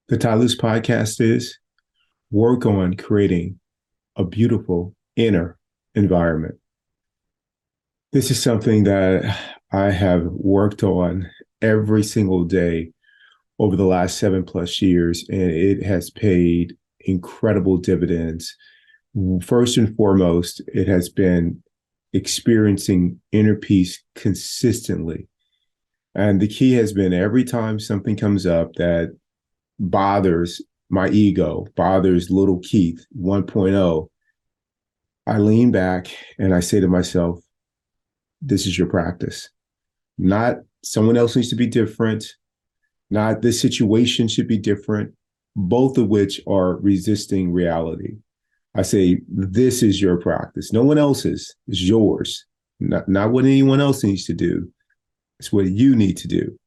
The title of this podcast is Work on Creating a Beautiful Inner Environment. This is something that I have worked on every single day over the last 7+ years, and it has paid incredible dividends. First and foremost, it has been experiencing inner peace consistently. And the key has been every time something comes up that bothers my ego, bothers little Keith 1.0, I lean back and I say to myself, this is your practice. Not someone else needs to be different, not this situation should be different, both of which are resisting reality. I say, this is your practice. No one else's. It's yours. Not what anyone else needs to do. It's what you need to do.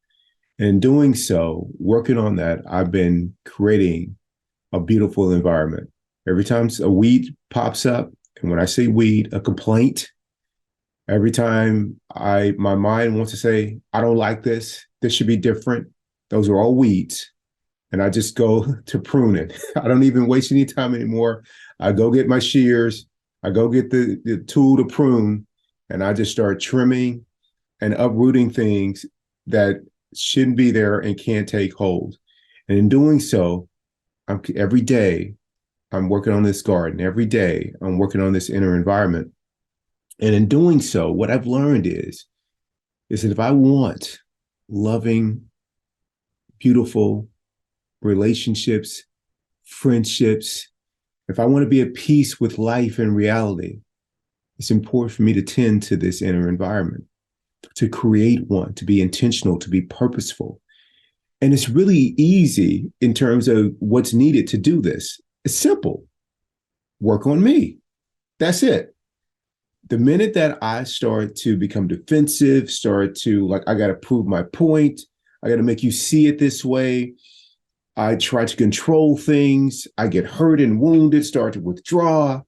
And in doing so, working on that, I've been creating a beautiful environment. Every time a weed pops up, and when I say weed, a complaint, every time my mind wants to say, I don't like this should be different, those are all weeds. And I just go to pruning. I don't even waste any time anymore. I go get my shears, I go get the tool to prune, and I just start trimming and uprooting things that shouldn't be there and can't take hold. And in doing so, every day I'm working on this garden. Every day I'm working on this inner environment. And in doing so, what I've learned is that if I want loving, beautiful relationships, friendships, if I want to be at peace with life and reality, it's important for me to tend to this inner environment, to create one, to be intentional, to be purposeful. And it's really easy in terms of what's needed to do this. It's simple. Work on me. That's it. The minute that I start to become defensive, start to like, I got to prove my point, I got to make you see it this way, I try to control things, I get hurt and wounded, start to withdraw.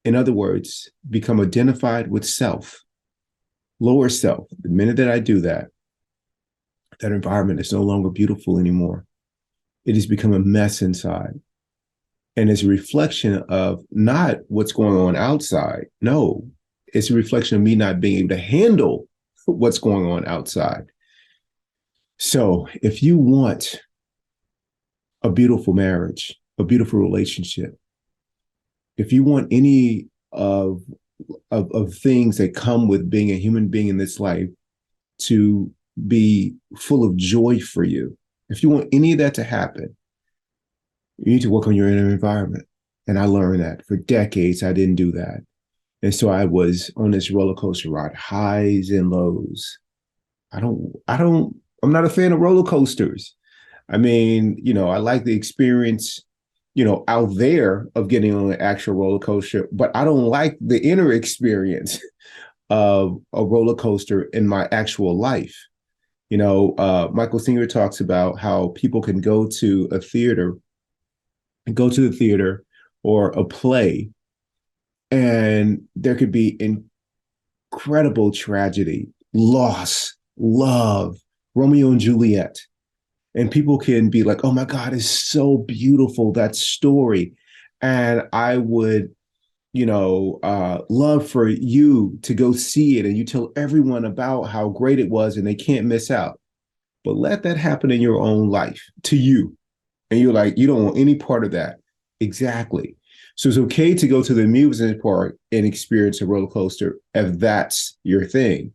In other words, become identified with self, lower self. The minute that I do that, that environment is no longer beautiful anymore. It has become a mess inside. And it's a reflection of not what's going on outside. No, it's a reflection of me not being able to handle what's going on outside. So if you want a beautiful marriage, a beautiful relationship, if you want any of things that come with being a human being in this life to be full of joy for you, if you want any of that to happen, you need to work on your inner environment. And I learned that for decades, I didn't do that. And so I was on this roller coaster ride, highs and lows. I'm not a fan of roller coasters. I mean, I like the experience, out there of getting on an actual roller coaster, but I don't like the inner experience of a roller coaster in my actual life. Michael Singer talks about how people can go to the theater or a play, and there could be incredible tragedy, loss, love, Romeo and Juliet. And people can be like, oh my God, it's so beautiful, that story. And I would, love for you to go see it. And you tell everyone about how great it was and they can't miss out. But let that happen in your own life to you. And you're like, you don't want any part of that. Exactly. So it's okay to go to the amusement park and experience a roller coaster if that's your thing.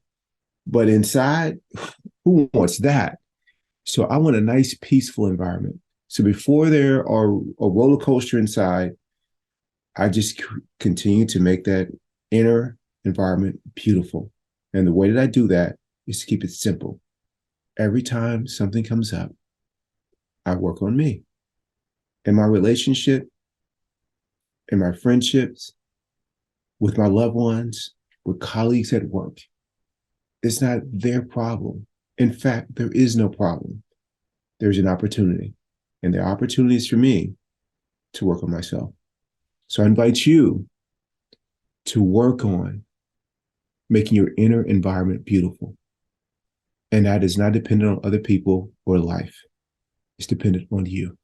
But inside, who wants that? So I want a nice, peaceful environment. So before there are a roller coaster inside, I just continue to make that inner environment beautiful. And the way that I do that is to keep it simple. Every time something comes up, I work on me. In my relationship, in my friendships, with my loved ones, with colleagues at work, it's not their problem. In fact, there is no problem. There's an opportunity. And the opportunity is for me to work on myself. So I invite you to work on making your inner environment beautiful. And that is not dependent on other people or life. It's dependent on you.